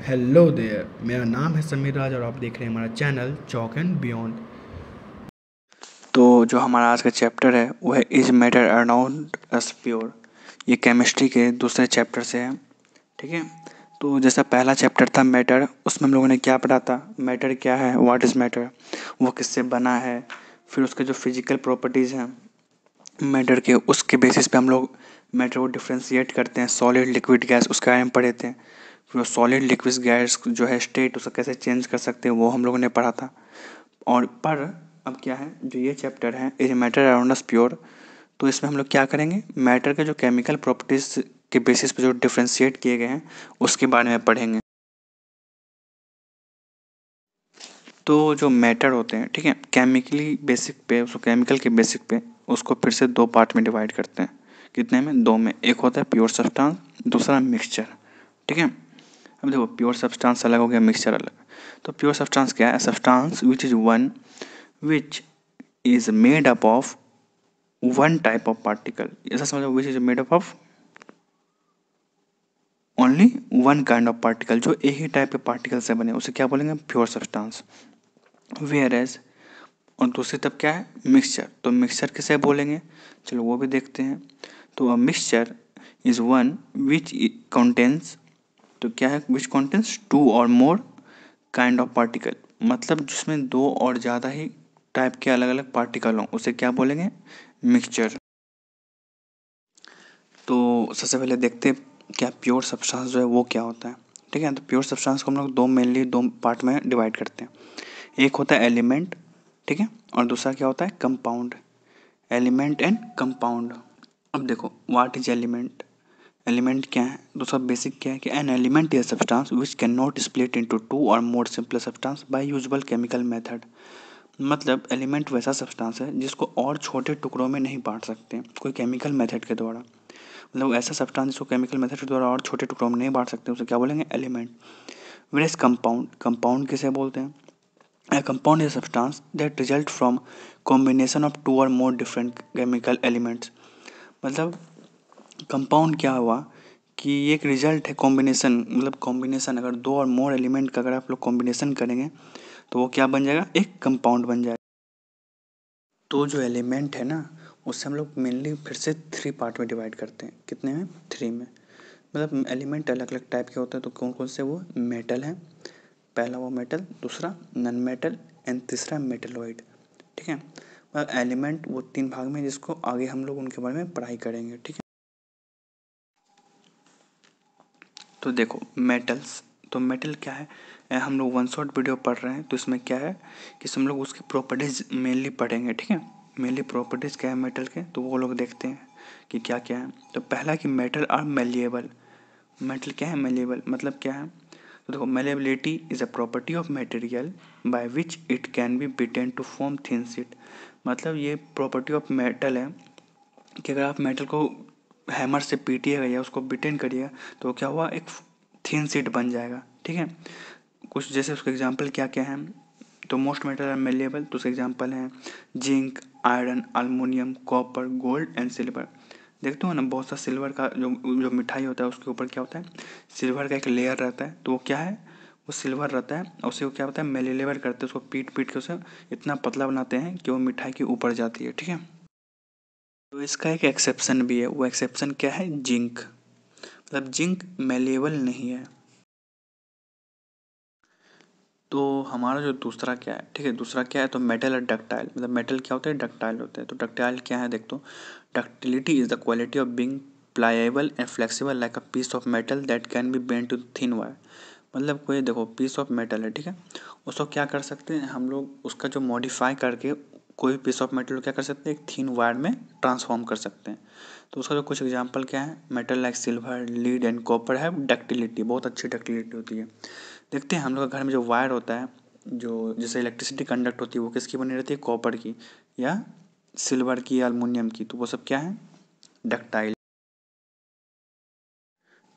Hello there, मेरा नाम है समीर राज और आप देख रहे हैं हमारा चैनल चॉक एंड बियॉन्ड। तो जो हमारा आज का चैप्टर है वो है is matter around us pure. ये केमिस्ट्री के दूसरे चैप्टर से है। ठीक है, तो जैसा पहला चैप्टर था मैटर, उसमें हम लोगों ने क्या पढ़ा था, मैटर क्या है, व्हाट इज़ मैटर, वो किससे बना है, फिर उसके जो फिजिकल प्रॉपर्टीज़ हैं मैटर के, उसके बेसिस पे हम लोग मैटर को डिफ्रेंशिएट करते हैं, सॉलिड लिक्विड गैस, उसके बारे में पढ़े थे। फिर सॉलिड लिक्विड गैस जो है स्टेट, उसको कैसे चेंज कर सकते हैं वो हम लोगों ने पढ़ा था। और पर अब क्या है, जो ये चैप्टर है is matter around us pure, तो इसमें हम लोग क्या करेंगे, मैटर के जो केमिकल प्रॉपर्टीज के बेसिस पे जो डिफ्रेंशिएट किए गए हैं उसके बारे में पढ़ेंगे। तो जो मैटर होते हैं, ठीक है, केमिकली बेसिक पे, उसको केमिकल के बेसिक पे उसको फिर से दो पार्ट में डिवाइड करते हैं। कितने में? दो में। एक होता है प्योर सब्सटेंस, दूसरा मिक्सचर। ठीक है, अब देखो प्योर सब्सटेंस अलग हो गया, मिक्सचर अलग। तो प्योर सब्सटेंस क्या है? Substance which is one which is made up of one type of particle. ऐसा समझो, which is made up of only one kind of particle, जो एक ही टाइप के पार्टिकल से बने, उसे क्या बोलेंगे? Pure substance. वेयर एज, और दूसरी तब क्या है? मिक्सचर। तो मिक्सचर किसे बोलेंगे, चलो वो भी देखते हैं। तो mixture is one which contains, तो क्या है, विच कंटेंस टू और मोर काइंड ऑफ पार्टिकल, मतलब जिसमें दो और ज़्यादा ही टाइप के अलग अलग पार्टिकल हों, उसे क्या बोलेंगे? मिक्सचर। तो सबसे पहले देखते हैं क्या प्योर सब्सटेंस जो है वो क्या होता है। ठीक है, तो प्योर सब्सटेंस को हम लोग मेनली दो पार्ट में डिवाइड करते हैं। एक होता है एलिमेंट, ठीक है, और दूसरा क्या होता है? कंपाउंड। Element and compound. अब देखो व्हाट इज एलिमेंट। एलिमेंट क्या है? दूसरा बेसिक क्या है कि an element is substance which can not split into two और more simple substance by usual chemical method. मतलब एलिमेंट वैसा सब्सटेंस है जिसको और छोटे टुकड़ों में नहीं बांट सकते कोई केमिकल मेथड के द्वारा। मतलब ऐसा सब्सटेंस जिसको केमिकल मेथड के द्वारा और छोटे टुकड़ों में नहीं बांट सकते, उसे क्या बोलेंगे? एलिमेंट। वेयर कंपाउंड, कंपाउंड किसे बोलते हैं? A compound is a substance that result from combination of two or more different chemical elements। मतलब कंपाउंड क्या हुआ कि ये एक रिजल्ट है कॉम्बिनेशन, मतलब कॉम्बिनेशन, अगर दो और मोर एलिमेंट का अगर आप लोग कॉम्बिनेशन करेंगे तो वो क्या बन जाएगा? एक कंपाउंड बन जाएगा। तो जो एलिमेंट है ना, उससे हम लोग मेनली फिर से थ्री पार्ट में डिवाइड करते हैं। कितने में? थ्री में। मतलब एलिमेंट अलग अलग टाइप के होते हैं, तो कौन कौन से? वो मेटल है, पहला वो मेटल, दूसरा नॉन मेटल एंड तीसरा मेटलॉइड। ठीक है, मतलब एलिमेंट वो तीन भाग में, जिसको आगे हम लोग उनके बारे में पढ़ाई करेंगे। ठीक है, तो देखो मेटल्स, तो मेटल क्या है, हम लोग वन शॉट वीडियो पढ़ रहे हैं, तो इसमें क्या है कि हम लोग उसकी प्रॉपर्टीज मेनली पढ़ेंगे। ठीक है, मेनली प्रॉपर्टीज क्या है मेटल के, तो वो लोग देखते हैं कि क्या क्या है। तो पहला कि मेटल आर मेलिएबल। मेटल क्या है? मेलिएबल मतलब क्या है? तो देखो malleability is a property of material by which it can be beaten to form thin sheet. मतलब ये प्रॉपर्टी ऑफ मेटल है कि अगर आप मेटल को हैमर से पीटिएगा या उसको बिटेन करिएगा तो क्या हुआ? एक थिन शीट बन जाएगा। ठीक है, कुछ जैसे उसके एग्जांपल क्या क्या हैं, तो मोस्ट मेटल आर मेलेबल, तो उसके एग्जांपल हैं zinc, iron, aluminium, copper, gold and silver. देखते हो ना, बहुत सा सिल्वर का जो जो मिठाई होता है उसके ऊपर क्या होता है? सिल्वर का एक लेयर रहता है, तो वो क्या है? वो सिल्वर रहता है, और उसे वो क्या होता है? मेलेबल करते हैं उसको, पीट पीट के उसे इतना पतला बनाते हैं कि वो मिठाई के ऊपर जाती है। ठीक है, तो इसका एक एक्सेप्शन भी है, वो एक्सेप्शन क्या है? जिंक। मतलब जिंक मेलेबल नहीं है। तो हमारा जो दूसरा क्या है, ठीक है, दूसरा क्या है, तो मेटल और डक्टाइल। मतलब मेटल क्या होता है? डक्टाइल होते हैं। तो डक्टाइल क्या है? देख, तो ductility is the quality of being pliable and flexible like a piece of metal that can be bent to thin wire। मतलब कोई देखो पीस ऑफ मेटल है, ठीक है, उसको क्या कर सकते हैं हम लोग, उसका जो मॉडिफाई करके कोई पीस ऑफ मेटल को क्या कर सकते हैं? एक थिन वायर में ट्रांसफॉर्म कर सकते हैं। तो उसका जो कुछ एग्जांपल क्या है, metal like silver, lead and copper है डक्टिलिटी, बहुत अच्छी डक्टिलिटी होती है। देखते हैं हम लोग के घर में जो वायर होता है, जो जैसे इलेक्ट्रिसिटी कंडक्ट होती है, वो किसकी बनी रहती है? कॉपर की या सिल्वर की या अल्मोनियम की, तो वो सब क्या है? डक्टाइल।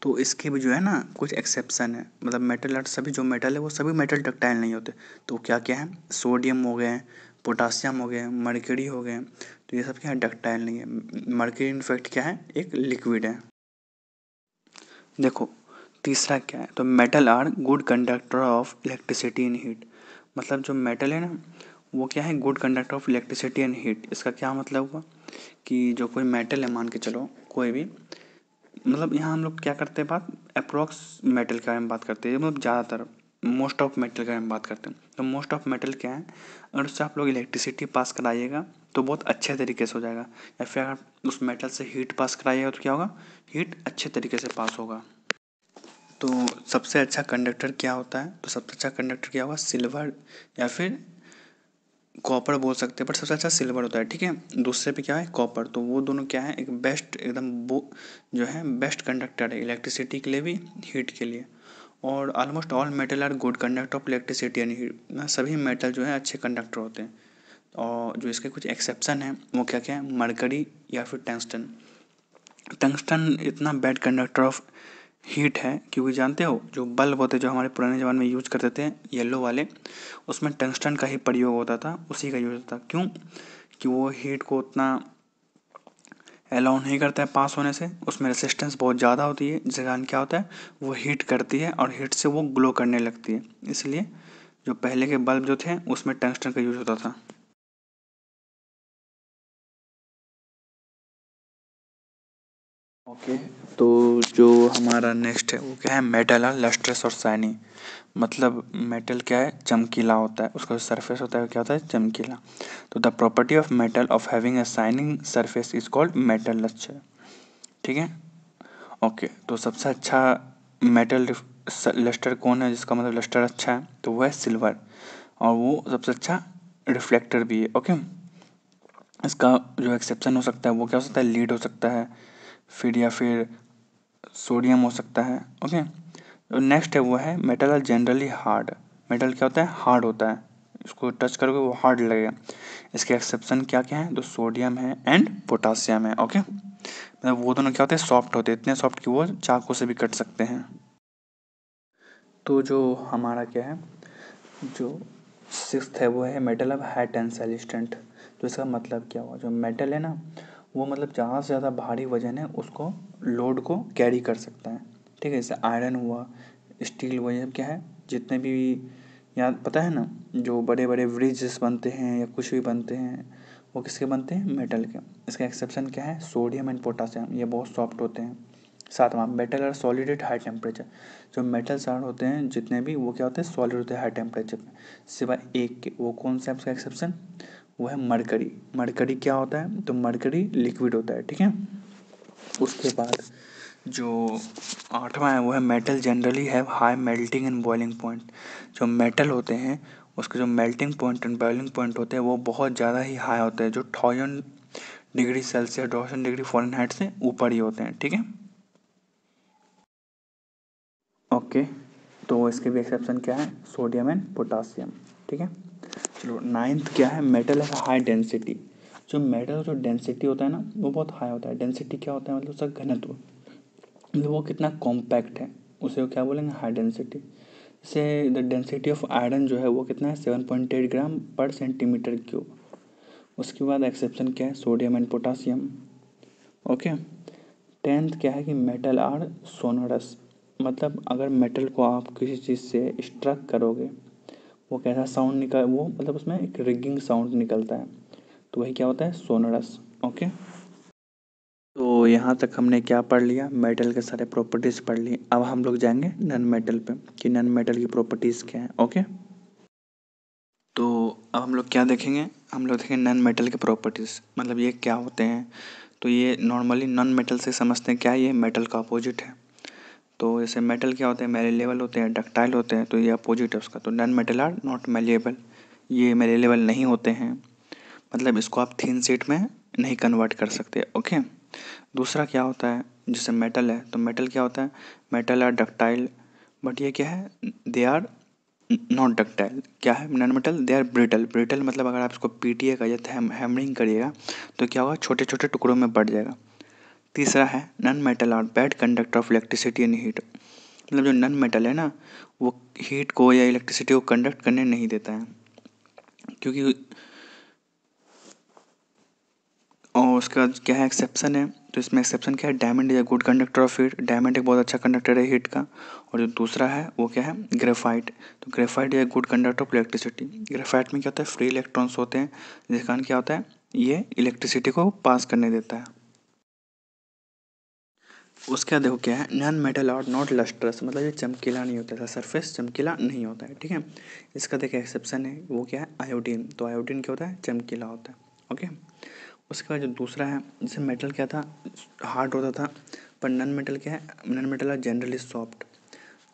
तो इसके भी जो है ना कुछ एक्सेप्शन है, मतलब मेटल आर्ट, सभी जो मेटल है वो सभी मेटल डक्टाइल नहीं होते। तो क्या क्या है? सोडियम हो गए, पोटासियम हो गए, मर्करी हो गए, तो ये सब क्या है? डक्टाइल नहीं है। मर्करी इनफैक्ट क्या है? एक लिक्विड है। देखो, तीसरा क्या है, तो metal are good conductor of electricity and heat. मतलब जो मेटल है ना वो क्या है, good conductor of electricity and heat. इसका क्या मतलब हुआ कि जो कोई मेटल है, मान के चलो कोई भी, मतलब यहाँ हम लोग क्या करते हैं, बात अप्रोक्स मेटल के बारे में बात करते हैं, मतलब ज़्यादातर मोस्ट ऑफ मेटल के बारे में बात करते हैं। तो मोस्ट ऑफ मेटल क्या है, अगर उससे आप लोग इलेक्ट्रिसिटी पास कराइएगा तो बहुत अच्छे तरीके से हो जाएगा, या फिर अगर उस मेटल से हीट पास कराइएगा तो क्या होगा, हीट अच्छे तरीके से पास होगा। तो सबसे अच्छा कंडक्टर क्या होता है, तो सबसे अच्छा कंडक्टर क्या होगा, सिल्वर या फिर कॉपर बोल सकते हैं, पर सबसे अच्छा सिल्वर होता है, ठीक है। दूसरे पे क्या है, कॉपर। तो वो दोनों क्या है, एक बेस्ट एकदम वो जो है बेस्ट कंडक्टर है इलेक्ट्रिसिटी के लिए भी, हीट के लिए। और almost all metal are good conductor of electricity and heat. सभी मेटल जो है अच्छे कंडक्टर होते हैं। और जो इसके कुछ एक्सेप्शन है वो क्या क्या है, मरकरी या फिर टंगस्टन। टंगस्टन इतना बैड कंडक्टर ऑफ हीट है क्योंकि जानते हो जो बल्ब होते जो हमारे पुराने ज़माने में यूज करते थे येलो वाले, उसमें टंगस्टन का ही प्रयोग होता था, उसी का यूज होता था। क्यों कि वो हीट को उतना अलाउ नहीं करता है पास होने से, उसमें रेसिस्टेंस बहुत ज़्यादा होती है, जिसके कारण क्या होता है वो हीट करती है और हीट से वो ग्लो करने लगती है। इसलिए जो पहले के बल्ब जो थे उसमें टंगस्टन का यूज होता था। ओके, तो जो हमारा नेक्स्ट है वो क्या है, मेटल है लस्ट्रस और शाइनी। मतलब मेटल क्या है, चमकीला होता है, उसका जो सरफेस होता है क्या होता है, चमकीला। तो the property of metal of having a shining surface is called metal luster, ठीक है। ओके, तो सबसे अच्छा मेटल लस्टर कौन है, जिसका मतलब लस्टर अच्छा है, तो वो है सिल्वर, और वो सबसे अच्छा रिफ्लेक्टर भी है। ओके, इसका जो एक्सेप्शन हो सकता है वो क्या हो सकता है, लीड हो सकता है, फिर या फिर सोडियम हो सकता है। ओके, तो नेक्स्ट है वो है metal are generally hard. Metal क्या होता है, हार्ड होता है, इसको टच करोगे वो हार्ड लगेगा। इसके एक्सेप्शन क्या क्या है, तो सोडियम है एंड पोटासियम है। ओके, मतलब वो दोनों क्या होते हैं, सॉफ्ट होते हैं, इतने सॉफ्ट कि वो चाकू से भी कट सकते हैं। तो जो हमारा क्या है, जो सिक्स्थ है वो है metal of high tensile strength. तो इसका मतलब क्या हुआ, जो मेटल है ना वो मतलब ज़्यादा से ज़्यादा भारी वजन है उसको लोड को कैरी कर सकता है, ठीक है। जैसे आयरन हुआ, स्टील हुआ, ये सब क्या है, जितने भी याद पता है ना, जो बड़े बड़े ब्रिजेस बनते हैं या कुछ भी बनते हैं वो किसके बनते हैं, मेटल के। इसका एक्सेप्शन क्या है, सोडियम एंड पोटासियम, ये बहुत सॉफ्ट होते हैं। सातवां, metal are solid at high temperature. जो मेटल्स आर होते हैं जितने भी वो क्या होते हैं, सॉलिड होते हैं हाई टेम्परेचर पे, सिवाय एक के। वो कौन सा है उसका एक्सेप्शन, वो है मरकरी। मरकरी क्या होता है, तो मरकरी लिक्विड होता है, ठीक है। उसके बाद जो आठवां है वो है metal generally have high melting and boiling point. जो मेटल होते हैं उसके जो melting point and boiling point होते हैं वो बहुत ज़्यादा ही हाई होते हैं, जो 1000 डिग्री सेल्सियस 1000 डिग्री फ़ारेनहाइट से ऊपर ही होते हैं, ठीक है। ओके, तो इसके भी एक्सेप्शन क्या है, सोडियम एंड पोटासियम, ठीक है। चलो नाइन्थ क्या है, मेटल है हाई डेंसिटी। जो मेटल जो डेंसिटी होता है ना वो बहुत हाई होता है। डेंसिटी क्या होता है, मतलब उसका घनत्व, मतलब वो कितना कॉम्पैक्ट है, उसे वो क्या बोलेंगे, हाई डेंसिटी। जैसे द डेंसिटी ऑफ आयरन जो है वो कितना है, 7.8 ग्राम पर सेंटीमीटर क्यूब। उसके बाद एक्सेप्शन क्या है, sodium and potassium. Okay, tenth क्या है कि मेटल आर सोनोरस। मतलब अगर मेटल को आप किसी चीज़ से स्ट्रक करोगे वो कैसा साउंड निकल, वो मतलब उसमें एक रिगिंग साउंड निकलता है, तो वही क्या होता है, सोनोरस। ओके, तो यहाँ तक हमने क्या पढ़ लिया, मेटल के सारे प्रॉपर्टीज़ पढ़ ली। अब हम लोग जाएंगे नन मेटल पे कि नन मेटल की प्रॉपर्टीज़ क्या है। ओके, तो अब हम लोग क्या देखेंगे, हम लोग देखेंगे नन मेटल के प्रॉपर्टीज़, मतलब ये क्या होते हैं। तो ये नॉर्मली नॉन मेटल से समझते हैं क्या, ये मेटल का अपोजिट है। तो जैसे मेटल क्या होते हैं, मेलेबल होते हैं, डक्टाइल होते हैं, तो ये अपोजिट है उसका। तो non metal are not malleable, ये मेलेबल नहीं होते हैं, मतलब इसको आप थिन शीट में नहीं कन्वर्ट कर सकते। ओके, दूसरा क्या होता है, जैसे मेटल है तो मेटल क्या होता है, मेटल आर डक्टाइल, बट ये क्या है, दे आर नॉट डक्टाइल। क्या है non metal, they are brittle. Brittle मतलब अगर आप इसको पीटिएगा या हैमरिंग करिएगा तो क्या होगा, छोटे छोटे टुकड़ों में बढ़ जाएगा। तीसरा है non metal are bad conductor of electricity and heat. मतलब जो नॉन मेटल है ना वो हीट को या इलेक्ट्रिसिटी को कंडक्ट करने नहीं देता है, क्योंकि और उसका क्या है एक्सेप्शन है, तो इसमें एक्सेप्शन क्या है, diamond is a good conductor of heat, diamond एक बहुत अच्छा कंडक्टर है हीट का। और जो दूसरा है वो क्या है, ग्रेफाइट, तो graphite is a good conductor of electricity. Graphite में क्या होता है, फ्री इलेक्ट्रॉन्स होते हैं, जिसके कारण क्या होता है, ये इलेक्ट्रिसिटी को पास करने देता है। उसके बाद देखो क्या है, नॉन मेटल और नॉट लस्ट्रस, मतलब ये चमकीला नहीं होता है, सरफेस चमकीला नहीं होता है, ठीक है। इसका देखिए एक्सेप्शन है, वो क्या है, आयोडीन, तो आयोडीन क्या होता है, चमकीला होता है, ओके। उसके बाद जो दूसरा है, जैसे मेटल क्या था, हार्ड होता था, पर नॉन मेटल क्या है, नॉन मेटल है जनरली सॉफ्ट।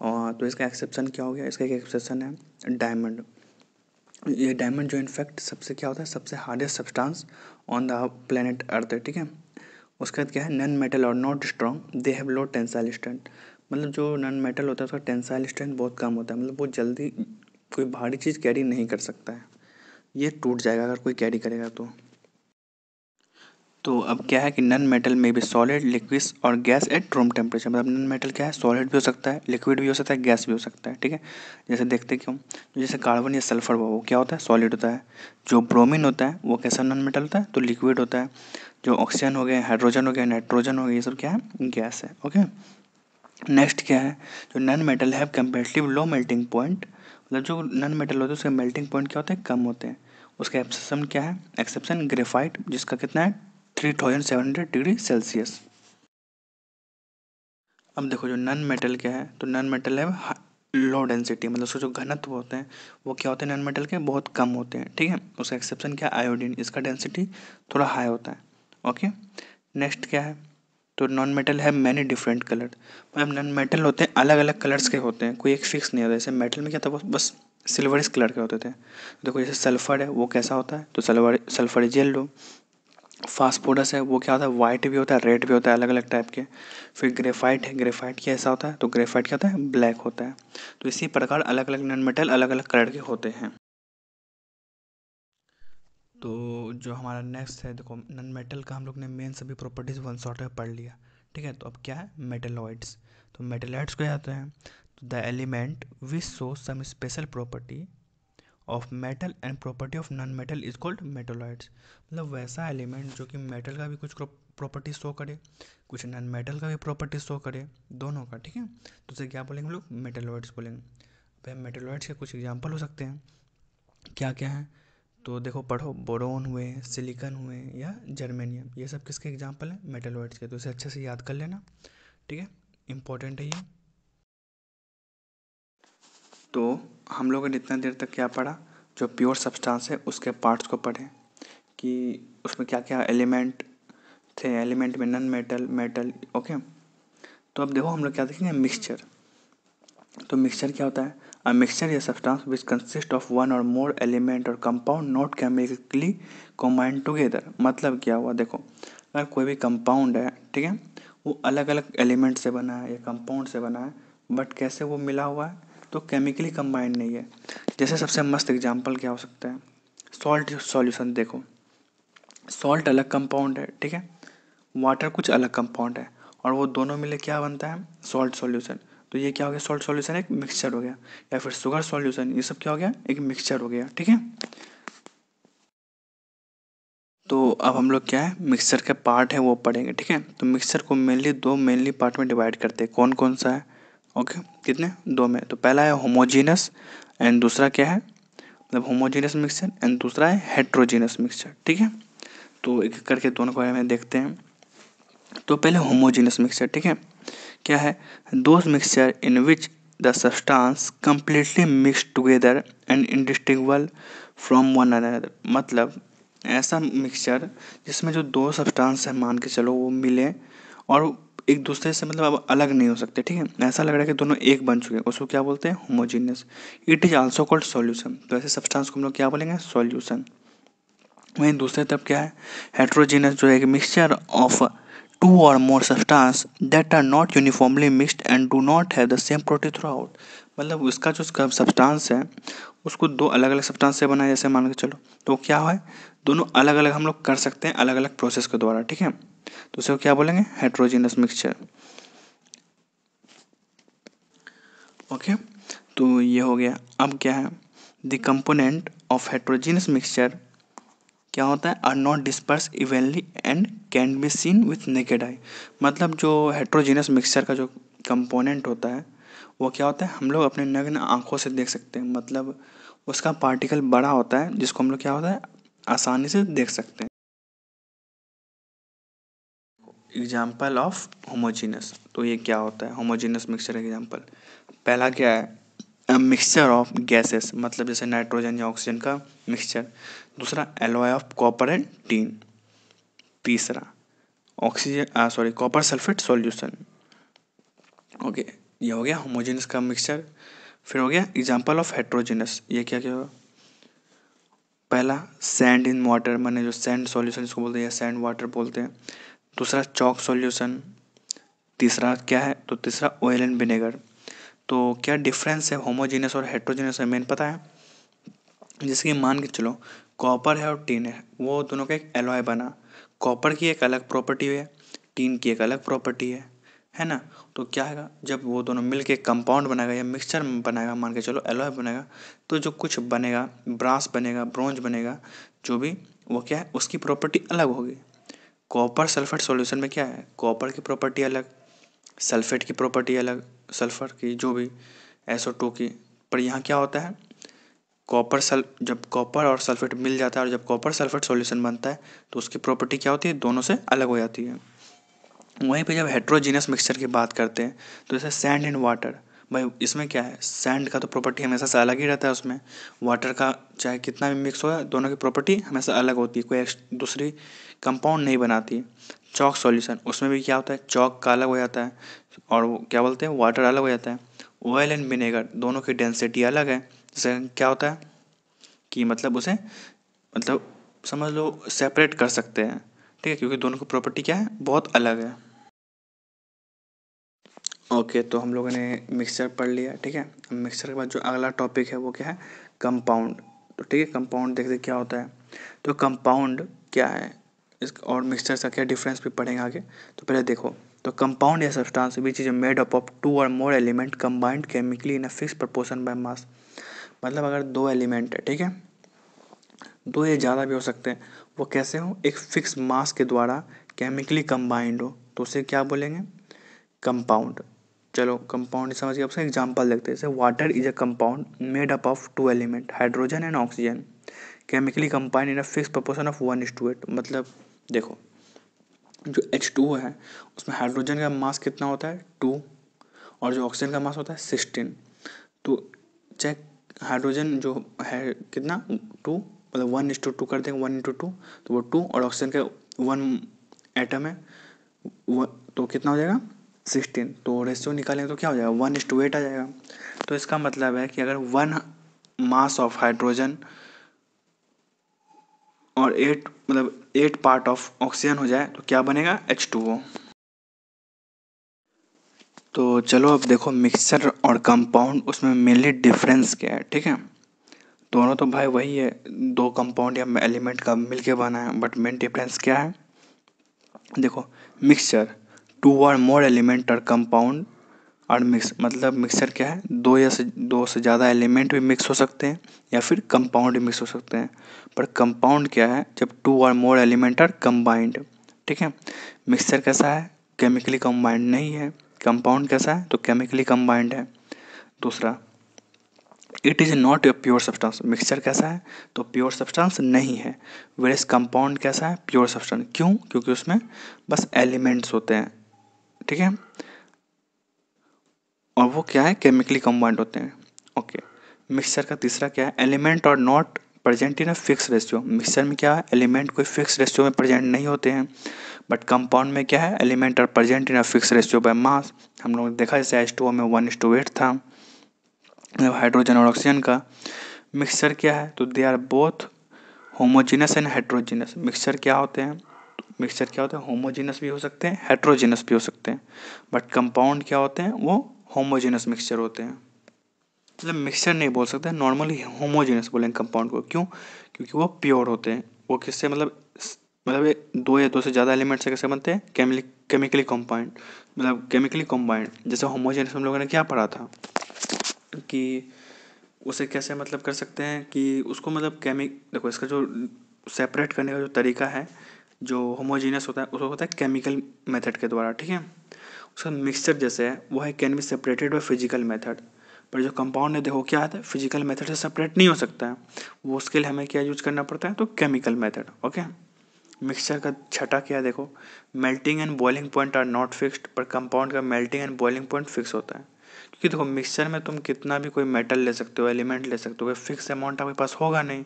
और तो इसका एक्सेप्शन क्या हो गया, इसका एक एक्सेप्शन है डायमंड। ये डायमंड जो इनफैक्ट सबसे क्या होता है, सबसे hardest substance on the planet earth है, ठीक है। उसके बाद क्या है, नॉन मेटल और not strong, they have low tensile strength, मतलब जो नॉन मेटल होता है उसका टेंसाइल स्ट्रेंथ बहुत कम होता है, मतलब वो जल्दी कोई भारी चीज़ कैरी नहीं कर सकता है, ये टूट जाएगा अगर कोई कैरी करेगा तो अब क्या है कि नॉन मेटल में भी सॉलिड, लिक्विड्स और गैस एट रूम टेम्परेचर, मतलब नॉन मेटल क्या है, सॉलिड भी हो सकता है, लिक्विड भी हो सकता है, गैस भी हो सकता है, ठीक है। जैसे देखते क्यों, तो जैसे कार्बन या सल्फर वो क्या होता है, सॉलिड होता है। जो ब्रोमीन होता है वो कैसा नॉन मेटल होता है, तो लिक्विड होता है। जो ऑक्सीजन हो गया, हाइड्रोजन हो गया, नाइट्रोजन हो गया, ये सब क्या है, गैस है, ओके। नेक्स्ट क्या है, जो नॉन मेटल है कंपेरेटिव लो मेल्टिंग पॉइंट, मतलब जो नॉन मेटल होता है उसके मेल्टिंग पॉइंट क्या होते हैं, कम होते हैं। उसका एक्सेप्शन क्या है, एक्सेप्शन ग्रेफाइट, जिसका कितना है 3700 डिग्री सेल्सियस। अब देखो जो नॉन मेटल क्या है, तो नॉन मेटल है लो डेंसिटी, मतलब उसके जो घनत्व होते हैं वो क्या होते हैं, नॉन मेटल के बहुत कम होते हैं, ठीक है। उसका एक्सेप्शन क्या है, आयोडीन, इसका डेंसिटी थोड़ा हाई होता है, ओके। नेक्स्ट क्या है, तो नॉन मेटल है मैनी डिफरेंट कलर, मतलब नॉन मेटल होते हैं अलग अलग कलर्स के होते हैं, कोई एक फिक्स नहीं होता। जैसे मेटल में क्या था, वो बस सिल्वरिश कलर के होते थे। देखो जैसे सल्फर है वो कैसा होता है, तो सल्फर इज येलो। फास्फोरस है वो क्या होता है, वाइट भी होता है, रेड भी होता है, अलग अलग टाइप के। फिर ग्रेफाइट है, ग्रेफाइट क्या ऐसा होता है, तो ग्रेफाइट क्या होता है, ब्लैक होता है। तो इसी प्रकार अलग अलग नॉन मेटल अलग अलग कलर के होते हैं। तो जो हमारा नेक्स्ट है, देखो नॉन मेटल का हम लोग ने मेन सभी प्रॉपर्टीज वन शॉट में पढ़ लिया, ठीक है। तो अब क्या है, मेटेलॉइड्स, तो मेटेलॉइड्स क्या आते हैं, तो the element which show some special property of metal and property of non metal is called metalloids, मतलब वैसा एलिमेंट जो कि मेटल का भी कुछ प्रॉपर्टी शो करे, कुछ नॉन मेटल का भी प्रॉपर्टी शो करे, दोनों का, ठीक है। तो उसे क्या बोलेंगे हम लोग, मेटेलॉइड्स बोलेंगे। भाई मेटेलॉइड्स के कुछ एग्जांपल हो सकते हैं, क्या क्या है, तो देखो पढ़ो, बोरोन हुए, सिलिकॉन हुए या जर्मेनियम, ये सब किसके एग्जांपल हैं, मेटेलॉइड्स के, तो इसे अच्छे से याद कर लेना, ठीक है, इंपॉर्टेंट है ये। तो हम लोगों ने इतना देर तक क्या पढ़ा, जो प्योर सब्सटेंस है उसके पार्ट्स को पढ़े, कि उसमें क्या क्या एलिमेंट थे, एलिमेंट में नॉन मेटल, मेटल, ओके। तो अब देखो हम लोग क्या देखेंगे, मिक्सचर। तो मिक्सचर क्या होता है, अ मिक्सचर या substance which consist of one और मोर एलिमेंट और compound not chemically combined together, मतलब क्या हुआ, देखो अगर कोई भी कंपाउंड है, ठीक है, वो अलग अलग एलिमेंट से बना है या कंपाउंड से बना है, बट कैसे वो मिला हुआ है, तो केमिकली कंबाइंड नहीं है। जैसे सबसे मस्त एग्जांपल क्या हो सकता है, सॉल्ट सॉल्यूशन, देखो सॉल्ट अलग कंपाउंड है, ठीक है, वाटर कुछ अलग कंपाउंड है, और वो दोनों मिले क्या बनता है, सॉल्ट सॉल्यूशन। तो ये क्या हो गया, सॉल्ट सॉल्यूशन एक मिक्सचर हो गया, या फिर शुगर सॉल्यूशन, ये सब क्या हो गया, एक मिक्सचर हो गया, ठीक है। तो अब हम लोग क्या है, मिक्सचर के पार्ट है वो पढ़ेंगे, ठीक है। तो मिक्सचर को मेनली पार्ट में डिवाइड करते हैं, कौन कौन सा है, ओके, कितने, दो में। तो पहला है होमोजीनस, एंड दूसरा क्या है, मतलब होमोजीनस मिक्सचर, एंड दूसरा है हेट्रोजीनस मिक्सचर, ठीक है। तो एक एक करके दोनों को बारे में देखते हैं। तो पहले होमोजीनस मिक्सचर, ठीक है, क्या है, those mixture in which the substance completely mix together and indistinguishable from one another, मतलब ऐसा मिक्सचर जिसमें जो दो सब्सटेंस है मान के चलो वो मिले और एक दूसरे से मतलब अब अलग नहीं हो सकते, ठीक है, ऐसा लग रहा है कि दोनों एक बन चुके हैं, उसको क्या बोलते हैं, homogeneous. It is also called solution, तो ऐसे सब्सटेंस को हम लोग क्या बोलेंगे, सॉल्यूशन। वहीं दूसरी तरफ क्या है, हेट्रोजीनियस, जो है मिक्सचर ऑफ टू और more substance that are not uniformly mixed and do not have the same property throughout, मतलब उसका जो सब्सटेंस है उसको दो अलग अलग सब्सटेंस से बना है, जैसे मान के चलो, तो क्या है, दोनों अलग अलग हम लोग कर सकते हैं अलग अलग प्रोसेस के द्वारा, ठीक है। तो उसे क्या बोलेंगे, हेट्रोजीनियस मिक्सचर, ओके। तो ये हो गया। अब क्या है, the component of heterogeneous mixture क्या होता है, are not disperse evenly and can be seen with naked eye. मतलब जो हेट्रोजीनियस मिक्सचर का जो कंपोनेंट होता है वो क्या होता है, हम लोग अपने नग्न आंखों से देख सकते हैं। मतलब उसका पार्टिकल बड़ा होता है जिसको हम लोग क्या होता है, आसानी से देख सकते हैं। एग्जाम्पल ऑफ होमोजीनियस, तो ये क्या होता है होमोजीनियस मिक्सचर एग्जाम्पल। पहला क्या है, मिक्सचर ऑफ गैसेस, मतलब जैसे नाइट्रोजन या ऑक्सीजन का मिक्सचर। दूसरा alloy of copper and tin. तीसरा oxygen sorry copper sulphate solution. Okay, ये हो गया होमोजेनस का मिक्सचर। फिर हो गया एग्जांपल ऑफ हेट्रोजेनस, ये क्या क्या होगा। पहला सैंड इन वाटर, माने जो सैंड सॉल्यूशन इसको बोलते हैं या सैंड वाटर बोलते हैं। दूसरा चॉक सॉल्यूशन। तीसरा क्या है, तो तीसरा ऑयल एंड विनेगर। तो क्या डिफरेंस है होमोजेनस और हेट्रोजेनस में, मेन पता है। जैसे कि मान के चलो कॉपर है और टीन है, वो दोनों का एक एलॉय बना। कॉपर की एक अलग प्रॉपर्टी है, टीन की एक अलग प्रॉपर्टी है ना। तो क्या है, जब वो दोनों मिलके कंपाउंड बनाएगा या मिक्सचर बनाएगा, मान के चलो एलॉय बनेगा, तो जो कुछ बनेगा, ब्रास बनेगा, ब्रोंज बनेगा, जो भी वो क्या है, उसकी प्रॉपर्टी अलग होगी। कॉपर सल्फेट सॉल्यूशन में क्या है, कॉपर की प्रॉपर्टी अलग, सल्फेट की प्रॉपर्टी अलग, सल्फर की जो भी SO2 की। पर यहाँ क्या होता है, जब कॉपर और सल्फेट मिल जाता है और जब कॉपर सल्फेट सॉल्यूशन बनता है तो उसकी प्रॉपर्टी क्या होती है, दोनों से अलग हो जाती है। वहीं पे जब हेट्रोजीनियस मिक्सचर की बात करते हैं तो जैसे सैंड एंड वाटर, भाई इसमें क्या है, सैंड का तो प्रॉपर्टी हमेशा से अलग ही रहता है उसमें। वाटर का चाहे कितना भी मिक्स हो, दोनों की प्रॉपर्टी हमेशा अलग होती है, कोई दूसरी कंपाउंड नहीं बनाती। चॉक सॉल्यूशन, उसमें भी क्या होता है, चॉक का अलग हो जाता है और वो क्या बोलते हैं, वाटर अलग हो जाता है। ऑयल एंड विनेगर, दोनों की डेंसिटी अलग है। जैसे क्या होता है कि मतलब उसे मतलब समझ लो सेपरेट कर सकते हैं, ठीक है, क्योंकि दोनों की प्रॉपर्टी क्या है, बहुत अलग है। ओके, तो हम लोगों ने मिक्सचर पढ़ लिया, ठीक है। मिक्सचर के बाद जो अगला टॉपिक है वो क्या है, कंपाउंड। तो ठीक है, कंपाउंड देखते क्या होता है। तो कंपाउंड क्या है, इस और मिक्सचर का क्या डिफरेंस भी पढ़ेंगे आगे। तो पहले देखो, तो कंपाउंड या substance which is made up of 2 और मोर element combined chemically in a fix proportion by mass. मतलब अगर 2 एलिमेंट है, ठीक है, 2 या ज़्यादा भी हो सकते हैं, वो कैसे हो, एक फिक्स मास के द्वारा केमिकली कंबाइंड हो, तो उसे क्या बोलेंगे, कंपाउंड। चलो कंपाउंड समझ गए, आपसे एग्जांपल देखते हैं। जैसे water is a compound made up of 2 element hydrogen and oxygen chemically combined in a fix proportion of 1:8। मतलब देखो, जो H2O है उसमें हाइड्रोजन का मास कितना होता है, 2, और जो ऑक्सीजन का मास होता है 16। तो चाहे हाइड्रोजन जो है कितना, 2, मतलब 1:2 कर देंगे, 1:2, तो वो 2 और ऑक्सीजन का 1 एटम है, वो तो कितना हो जाएगा, 16। तो रेशियो निकालेंगे तो क्या हो जाएगा, 1:8 आ जाएगा। तो इसका मतलब है कि अगर 1 मास ऑफ हाइड्रोजन और 8 मतलब 8 पार्ट ऑफ ऑक्सीजन हो जाए तो क्या बनेगा, H2O। तो चलो अब देखो मिक्सचर और कंपाउंड, उसमें मेनली डिफरेंस क्या है, ठीक है। दोनों तो भाई वही है, 2 कंपाउंड या एलिमेंट का मिलके बना है, बट मेन डिफरेंस क्या है। देखो मिक्सचर, 2 और मोर एलिमेंट और कंपाउंड और मिक्स, मतलब मिक्सचर क्या है, 2 से ज़्यादा एलिमेंट भी मिक्स हो सकते हैं या फिर कंपाउंड भी मिक्स हो सकते हैं। पर कंपाउंड क्या है, जब 2 और मोर एलिमेंट आर कंबाइंड, ठीक है। मिक्सचर कैसा है, केमिकली कंबाइंड नहीं है। कंपाउंड कैसा है, तो केमिकली कंबाइंड है। दूसरा, it is not a pure substance, mixture कैसा है, तो प्योर सब्सटेंस नहीं है। वेरस कंपाउंड कैसा है, प्योर सब्सटेंस। क्यों, क्योंकि उसमें बस एलिमेंट्स होते हैं, ठीक है, और वो क्या है, केमिकली कंबाइंड होते हैं। ओके, मिक्सचर का तीसरा क्या है, एलिमेंट और not present in a fix ratio. Mixture में क्या है, एलिमेंट कोई फिक्स रेशियो में प्रेजेंट नहीं होते हैं। बट कंपाउंड में क्या है, एलिमेंट और present in a fix ratio by mass. हम लोगों ने देखा जैसे H2O में 1:8 था, हाइड्रोजन और ऑक्सीजन का। मिक्सचर क्या है, तो they are both homogeneous and heterogeneous. Mixture क्या होते हैं, मिक्सचर क्या होता है, होमोजीनस भी हो सकते हैं, हेट्रोजीनस भी हो सकते हैं। बट कंपाउंड क्या होते हैं, वो होमोजीनस मिक्सचर होते हैं। मतलब मिक्सचर नहीं बोल सकते, नॉर्मली होमोजीनस बोलेंगे कंपाउंड को। क्यों, क्योंकि वो प्योर होते हैं। वो किससे, मतलब 2 या 2 से ज़्यादा एलिमेंट से कैसे बनते हैं, केमिकली कंपाउंड, मतलब केमिकली कंबाइंड। जैसे होमोजीनस हम लोगों ने क्या पढ़ा था कि उसे कैसे मतलब कर सकते हैं कि उसको मतलब देखो इसका जो सेपरेट करने का जो तरीका है जो होमोजीनियस होता है उसको होता है केमिकल मेथड के द्वारा, ठीक है। उसका मिक्सचर जैसे है वो है can be separated by physical method, पर जो कंपाउंड है देखो क्या आता है, फिजिकल मेथड से सेपरेट नहीं हो सकता है, वो उसके लिए हमें क्या यूज करना पड़ता है, तो केमिकल मेथड। ओके, मिक्सचर का छठा क्या है देखो, melting and boiling point are not fixed, पर कंपाउंड का melting and boiling point fix होता है। क्योंकि देखो मिक्सचर में तुम कितना भी कोई मेटल ले सकते हो, एलिमेंट ले सकते हो, फिक्स अमाउंट आपके पास होगा नहीं,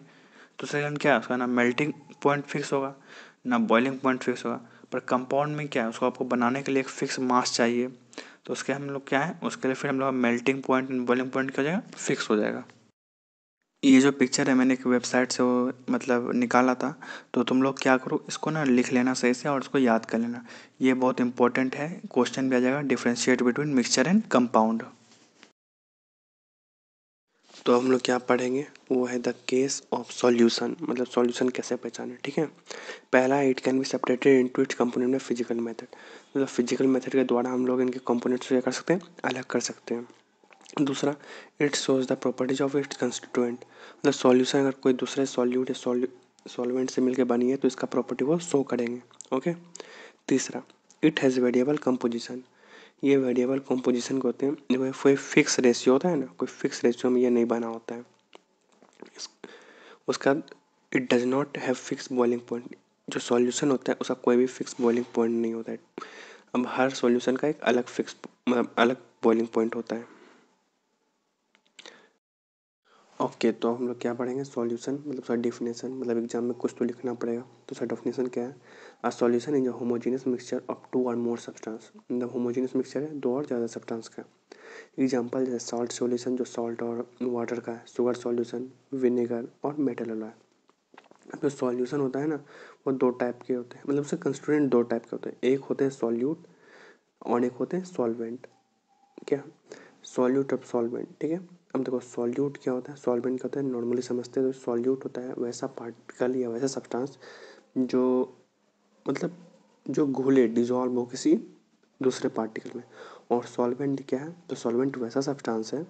तो सेकंड क्या है उसका, ना मेल्टिंग पॉइंट फिक्स होगा ना बॉइलिंग पॉइंट फिक्स होगा। पर कंपाउंड में क्या है, उसको आपको बनाने के लिए एक फिक्स मास चाहिए, तो उसके हम लोग क्या है, उसके लिए फिर हम लोग melting point and boiling point क्या हो जाएगा, फिक्स हो जाएगा। ये जो पिक्चर है मैंने एक वेबसाइट से वो मतलब निकाला था, तो तुम लोग क्या करो इसको ना लिख लेना सही से और उसको याद कर लेना, ये बहुत इंपॉर्टेंट है, क्वेश्चन भी आ जाएगा, differentiate between mixture and compound. तो हम लोग क्या पढ़ेंगे, वो है द केस ऑफ सॉल्यूशन, मतलब सॉल्यूशन कैसे पहचाने, ठीक है। पहला, it can be separated into its component में फिजिकल मेथड, मतलब फिजिकल मेथड के द्वारा हम लोग इनके कंपोनेंट्स को क्या कर सकते हैं, अलग कर सकते हैं। दूसरा, it shows the properties of its constituent, मतलब सॉल्यूशन अगर कोई दूसरे सॉल्यूट या सॉल्वेंट से मिलकर बनी है तो इसका प्रॉपर्टी वो शो करेंगे। ओके। तीसरा, इट हैज़ वेरिएबल कंपोजिशन, ये वेरिएबल कंपोजिशन को होते हैं, देखो कोई फिक्स रेशियो होता है ना, कोई फिक्स रेशियो में ये नहीं बना होता है। उसका it does not have fix boiling point, जो सॉल्यूशन होता है उसका कोई भी फिक्स बॉइलिंग पॉइंट नहीं होता है। अब हर सॉल्यूशन का एक अलग फिक्स मतलब अलग बॉइलिंग पॉइंट होता है। ओके, तो हम लोग क्या पढ़ेंगे, सॉल्यूशन मतलब उसका डिफिनेशन, मतलब एग्जाम में कुछ तो लिखना पड़ेगा, तो उसका डेफिनेशन क्या है, a solution is a homogeneous mixture of two और मोर सब्सटेंस, मतलब होमोजेनियस मिक्सचर है दो और ज़्यादा सब्सटेंस का। एग्जाम्पल जैसे सॉल्ट सॉल्यूशन जो सॉल्ट और वाटर का है, शुगर सॉल्यूशन, विनेगर और मेटल अलॉय। अब जो सॉल्यूशन होता है ना वो दो टाइप के होते हैं, मतलब उसके कंस्टिट्यूएंट दो टाइप के होते हैं, एक होते हैं सॉल्यूट और एक होते हैं सॉल्वेंट। क्या, सॉल्यूट ऑफ सॉल्वेंट, ठीक है। अब देखो सॉल्यूट क्या होता है, सॉल्वेंट क्या होता है, नॉर्मली समझते हैं तो सॉल्यूट होता है वैसा पार्टिकल या वैसा सब्सटेंस जो मतलब जो घुले डिजॉल्व हो किसी दूसरे पार्टिकल में। और सॉल्वेंट क्या है, तो सॉल्वेंट वैसा सब्सटेंस है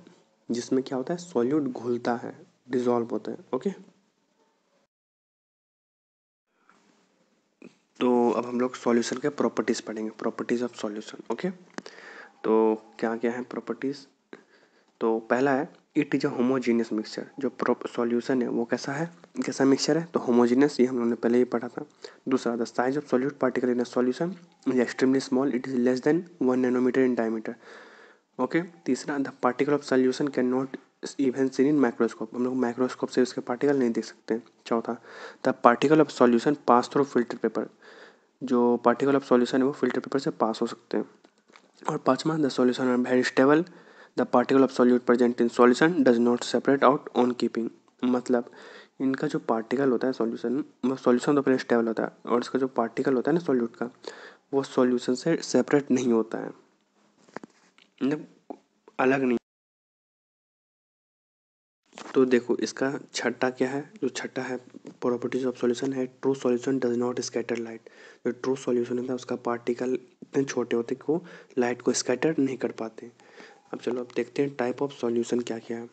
जिसमें क्या होता है, सॉल्यूट घुलता है, डिजॉल्व होता है। ओके, तो अब हम लोग सॉल्यूशन के प्रॉपर्टीज पढ़ेंगे, प्रॉपर्टीज ऑफ सॉल्यूशन। ओके, तो क्या क्या है प्रॉपर्टीज, तो पहला है it is a homogeneous mixture, जो सॉल्यूशन है वो कैसा है, कैसा मिक्सचर है, तो होमोजीनियस, ये हम लोगों ने पहले ही पढ़ा था। दूसरा, the size of solute particle in a solution is extremely small, it is less than 1 nanometre in diameter. Okay. तीसरा, the particle of solution can not even seen in microscope, हम लोग माइक्रोस्कोप से उसके पार्टिकल नहीं देख सकते। चौथा, the particle of solution pass through filter paper, जो पार्टिकल ऑफ सॉल्यूशन है वो फिल्टर पेपर से पास हो सकते हैं। और पांचवा, the solution are very stable, the particle of solute present in solution does not separate out on keeping, मतलब इनका जो पार्टिकल होता है सॉल्यूशन, वो सॉल्यूशन तो पहले स्टेबल होता है और इसका जो पार्टिकल होता है ना सॉल्यूट का, वो सॉल्यूशन से सेपरेट नहीं होता है, मतलब अलग नहीं। तो देखो इसका छठा क्या है, जो छठा है प्रॉपर्टीज ऑफ सॉल्यूशन है, true solution does not scatter light, जो ट्रू सॉल्यूशन होता है उसका पार्टिकल इतने छोटे होते हैं कि वो लाइट को स्कैटर नहीं कर पाते। अब चलो अब देखते हैं टाइप ऑफ सॉल्यूशन क्या क्या है।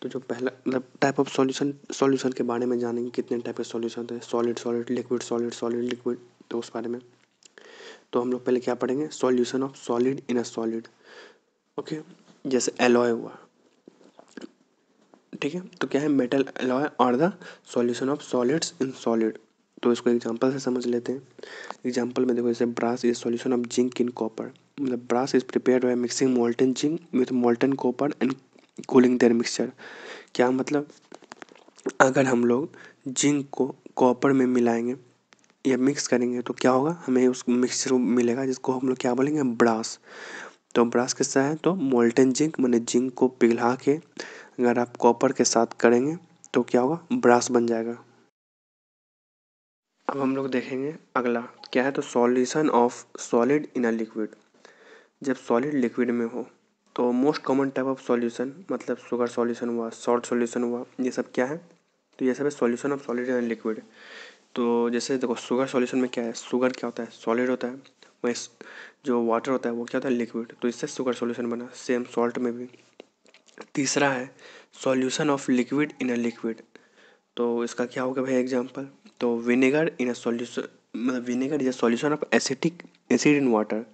तो जो पहला मतलब टाइप ऑफ सॉल्यूशन, सॉल्यूशन के बारे में जानेंगे कितने टाइप के सॉल्यूशन होते हैं, solid solid liquid solid solid liquid, तो उस बारे में तो हम लोग पहले क्या पढ़ेंगे, solution of solid in a solid. Okay, जैसे एलॉय हुआ, ठीक है, तो क्या है, मेटल एलॉय और the solution of solids in solid, तो इसको एग्जांपल से समझ लेते हैं। एग्जांपल में देखो जैसे brass is solution of zinc in copper, मतलब brass is prepared by mixing molten zinc with molten copper and cooling their mixture. क्या मतलब, अगर हम लोग जिंक को कॉपर में मिलाएंगे या मिक्स करेंगे तो क्या होगा, हमें उस मिक्सचर मिलेगा जिसको हम लोग क्या बोलेंगे, ब्रास। तो ब्रास किसका है, तो मोल्टन जिंक, मैंने जिंक को पिघला के अगर आप कॉपर के साथ करेंगे तो क्या होगा, ब्रास बन जाएगा। अब हम लोग देखेंगे अगला क्या है, तो solution of solid in a liquid, जब सॉलिड लिक्विड में हो तो most common type of solution, मतलब शुगर सॉल्यूशन हुआ, सॉल्ट सॉल्यूशन हुआ, ये सब क्या है, तो ये सब है solution of solid in liquid. तो जैसे देखो शुगर सॉल्यूशन में क्या है, शुगर क्या होता है, सॉलिड होता है, वही जो वाटर होता है वो क्या होता है, लिक्विड, तो इससे शुगर सॉल्यूशन बना, सेम सॉल्ट में भी। तीसरा है solution of liquid in a liquid, तो इसका क्या होगा भाई एग्जांपल, तो विनेगर इन अ सॉल्यूशन, मतलब vinegar is a solution of acetic acid in water,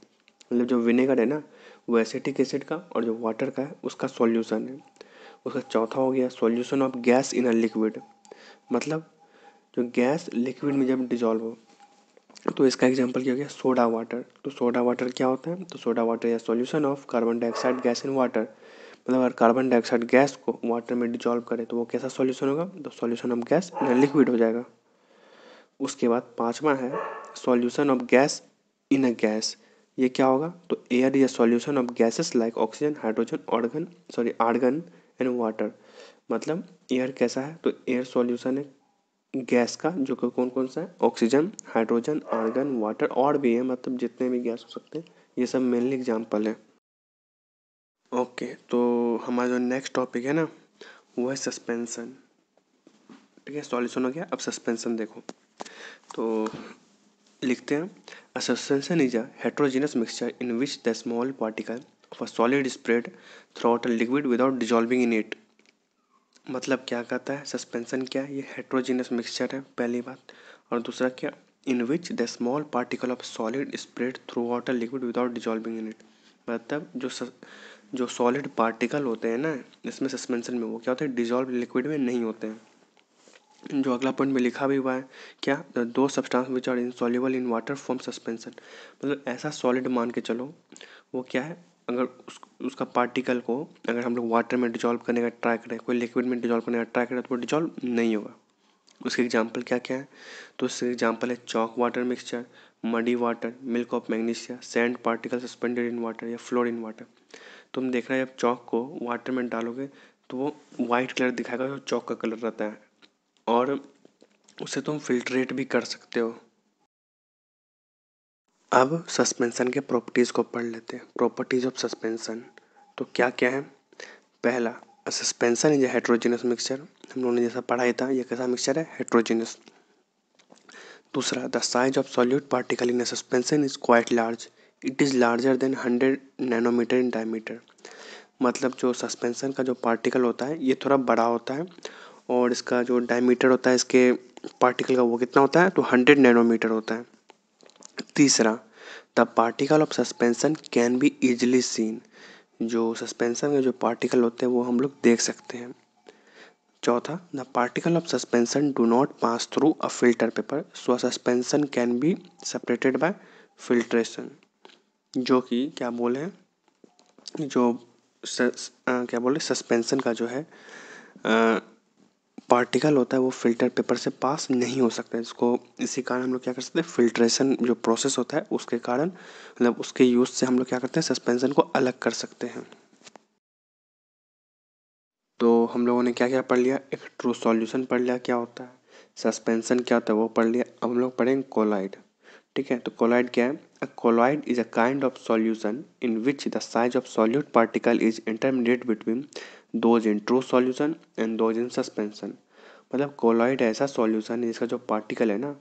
मतलब जो विनेगर है ना वो एसिटिक एसिड का और जो वाटर का है उसका सॉल्यूशन है। उसका चौथा हो गया solution of gas in a liquid, मतलब जो गैस लिक्विड में जब डिजॉल्व हो, तो इसका एग्जांपल क्या हो गया सोडा वाटर। तो सोडा वाटर क्या होता है, तो सोडा वाटर या solution of carbon dioxide gas in water, मतलब अगर कार्बन डाइऑक्साइड गैस को वाटर में डिजॉल्व करे तो वो कैसा सॉल्यूशन होगा, तो solution of gas in liquid हो जाएगा। उसके बाद पांचवा है solution of gas in a gas, ये क्या होगा, तो air is a solution of gases like oxygen hydrogen argon and water, मतलब एयर कैसा है, तो एयर सॉल्यूशन है गैस का, जो कि कौन कौन सा है, ऑक्सीजन हाइड्रोजन आर्गन वाटर, और भी है, मतलब जितने भी गैस हो सकते हैं, ये सब मेनली एग्जाम्पल है। ओके, तो हमारा जो नेक्स्ट टॉपिक है ना वो है सस्पेंशन। ठीक है, सॉल्यूशन हो गया, अब सस्पेंशन देखो। तो लिखते हैं अ suspension is a heterogeneous mixture in which the small particle of a solid spread throughout a liquid without dissolving in it, मतलब क्या कहता है सस्पेंशन क्या है, ये हेट्रोजीनस मिक्सचर है पहली बात, और दूसरा क्या, in which the small particle of solid spread throughout a liquid without dissolving in it, मतलब जो सॉलिड पार्टिकल होते हैं ना इसमें सस्पेंशन में, वो क्या होते हैं, डिजॉल्व लिक्विड में नहीं होते हैं। जो अगला पॉइंट में लिखा भी हुआ है क्या, दो substance which are insoluble in water form suspension, मतलब ऐसा सॉलिड मान के चलो वो क्या है, अगर उसका पार्टिकल को अगर हम लोग वाटर में डिजॉल्व करने का ट्राई करें, कोई लिक्विड में डिजॉल्व करने का ट्राई करें तो वो डिजॉल्व नहीं होगा। उसके एग्जाम्पल क्या क्या है, तो उसके एग्जाम्पल है chalk water mixture, muddy water, milk of magnesia, sand particle suspended in water या फ्लोर इन वाटर। तुम देख रहे हो जब चौक को वाटर में डालोगे तो वो वाइट कलर दिखाएगा, जो चौक का कलर रहता है, और उसे तुम फिल्ट्रेट भी कर सकते हो। अब सस्पेंशन के प्रॉपर्टीज़ को पढ़ लेते हैं, प्रॉपर्टीज ऑफ सस्पेंशन। तो क्या क्या है, पहला suspension is a heterogeneous mixture, हम लोगों ने जैसा पढ़ाया था ये कैसा मिक्सचर है, हेट्रोजीनस। दूसरा the size of solute particle in a suspension is quite large, it is larger than 100 nanometer in diameter, मतलब जो सस्पेंशन का जो पार्टिकल होता है ये थोड़ा बड़ा होता है, और इसका जो डायमीटर होता है इसके पार्टिकल का वो कितना होता है, तो 100 नैनोमीटर होता है। तीसरा the particle of suspension can be easily seen, जो सस्पेंशन के जो पार्टिकल होते हैं वो हम लोग देख सकते हैं। चौथा the particle of suspension do not pass through a filter paper, so suspension can be separated by filtration, जो कि क्या बोले, जो क्या बोले सस्पेंशन का जो है पार्टिकल होता है वो फिल्टर पेपर से पास नहीं हो सकता है, इसको इसी कारण हम लोग क्या कर सकते हैं, फिल्ट्रेशन जो प्रोसेस होता है उसके कारण, मतलब उसके यूज से हम लोग क्या करते हैं, सस्पेंशन को अलग कर सकते हैं। तो हम लोगों ने क्या क्या पढ़ लिया, एक ट्रू सॉल्यूशन पढ़ लिया क्या होता है, सस्पेंशन क्या होता है वो पढ़ लिया। अब हम लोग पढ़ेंगे कोलाइड। ठीक है, तो कोलाइड क्या है, a collide is a kind of solution in which the size of solute particle is intermediate between those in true solution and those in suspension, मतलब कोलॉइड ऐसा सॉल्यूशन है जिसका जो पार्टिकल है ना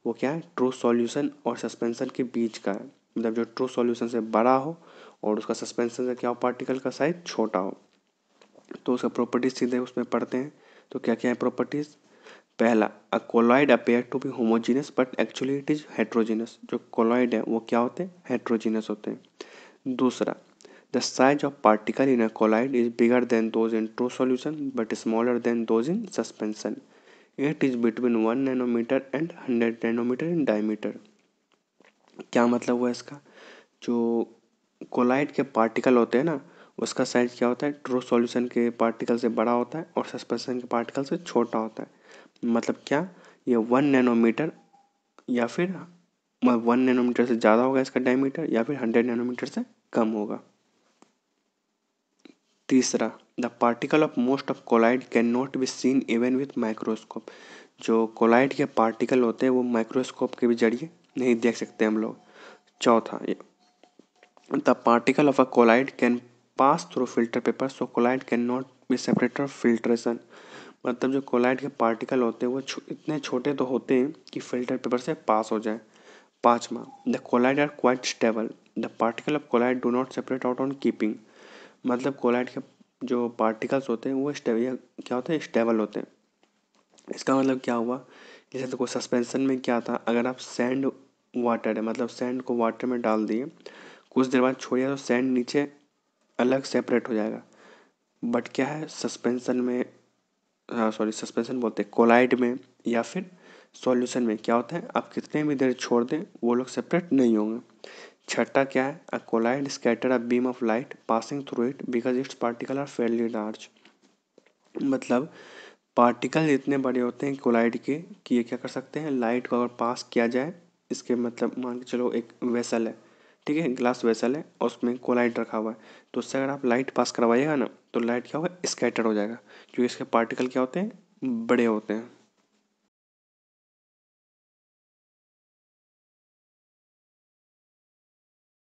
वो क्या है, ट्रू सॉल्यूशन और सस्पेंशन के बीच का है, मतलब जो ट्रू सॉल्यूशन से बड़ा हो और उसका सस्पेंशन से क्या हो, पार्टिकल का साइज छोटा हो। तो उसका प्रॉपर्टीज सीधे उसमें पढ़ते हैं। तो क्या क्या है प्रॉपर्टीज, पहला a colloid appear to be homogeneous but actually it is heterogeneous, जो कोलॉइड है वो क्या होते हैं, हेट्रोजीनस होते हैं। दूसरा the size of particle in a colloid is bigger than those in true solution but smaller than those in suspension, it is between 1 nanometer and 100 nanometer in diameter. क्या मतलब हुआ इसका, जो कोलाइड के पार्टिकल होते हैं ना उसका साइज क्या होता है, ट्रू सॉल्यूशन के पार्टिकल से बड़ा होता है और सस्पेंशन के पार्टिकल से छोटा होता है। मतलब क्या, ये 1 नैनोमीटर या फिर 1 नैनोमीटर से ज़्यादा होगा इसका डायमीटर, या फिर 100 नैनोमीटर से कम होगा। तीसरा the particle of most of colloid can not be seen even with microscope, जो कोलाइड के पार्टिकल होते हैं वो माइक्रोस्कोप के भी जरिए नहीं देख सकते हम लोग। चौथा the particle of a colloid can pass through filter paper, so colloid can not be separated of filtration, मतलब जो कोलाइड के पार्टिकल होते हैं वो इतने छोटे तो होते हैं कि फिल्टर पेपर से पास हो जाए। पांचवा the colloid are quite stable, the particle of colloid do not separate out on keeping, मतलब कोलाइड के जो पार्टिकल्स होते हैं वो स्टेबल क्या होते हैं, स्टेबल होते हैं। इसका मतलब क्या हुआ जैसे देखो सस्पेंशन में क्या था, अगर आप सैंड वाटर है मतलब सैंड को वाटर में डाल दिए, कुछ देर बाद छोड़िए तो सैंड नीचे अलग सेपरेट हो जाएगा। बट क्या है सस्पेंशन में, हाँ सॉरी सस्पेंशन बोलते हैं, कोलाइड में या फिर सॉल्यूशन में क्या होता है, आप कितने भी देर छोड़ दें वो लोग सेपरेट नहीं होंगे। छठा क्या है, a colloid scatter a beam of light passing through it because its particle are fairly large. मतलब पार्टिकल इतने बड़े होते हैं कोलाइड के कि ये क्या कर सकते हैं, लाइट को अगर पास किया जाए, इसके मतलब मान के चलो एक वेसल है, ठीक है, ग्लास वेसल है और उसमें कोलाइड रखा हुआ है, तो उससे अगर आप लाइट पास करवाइएगा ना तो लाइट क्या होगा, स्कैटर हो जाएगा, क्योंकि इसके पार्टिकल क्या होते हैं, बड़े होते हैं।